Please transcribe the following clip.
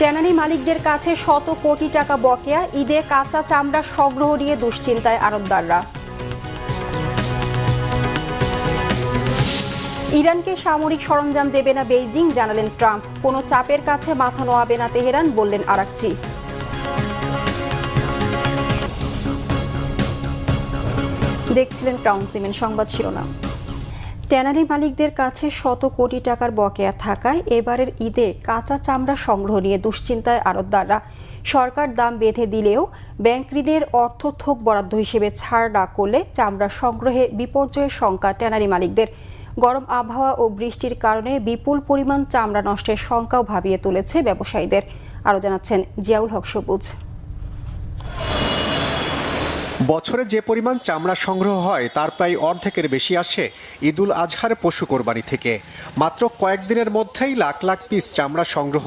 Tannery মালিকদের কাছে শত কোটি টাকা বকেয়া, ঈদে কাঁচা চামড়া সংগ্রহ নিয়ে দুশ্চিন্তায় আড়তদাররা। ইরানকে সামরিক সরঞ্জাম দেবে না বেইজিং, জানালেন ট্রাম্প। কোনো চাপের কাছে মাথা নোয়াবে না তেহরান, বললেন আরাকচি। দেখছিলেন ক্রাউন সিমেন্ট সংবাদ শিরোনাম। ট্যানারি মালিকদের কাছে শত কোটি টাকার বকেয়া থাকায় এবারের ঈদে কাঁচা চামড়া সংগ্রহ নিয়ে দুশ্চিন্তায় আড়তদাররা। সরকার দাম বেঁধে দিলেও ব্যাংক ঋণের অর্থ থোক বরাদ্দ হিসেবে ছাড় না করলে চামড়া সংগ্রহে বিপর্যয়ের শঙ্কা ট্যানারি মালিকদের। গরম আবহাওয়া ও বৃষ্টির কারণে বিপুল পরিমাণ চামড়া নষ্টের শঙ্কাও ভাবিয়ে তুলেছে ব্যবসায়ীদের। আরও জানাচ্ছেন জিয়াউল হক সবুজ। বছরে যে পরিমাণ চামড়া সংগ্রহ হয় তার প্রায় অর্ধেকের বেশি আসে ঈদুল আজহার পশু কোরবানি থেকে। মাত্র কয়েকদিনের মধ্যেই লাখ লাখ পিস চামড়া সংগ্রহ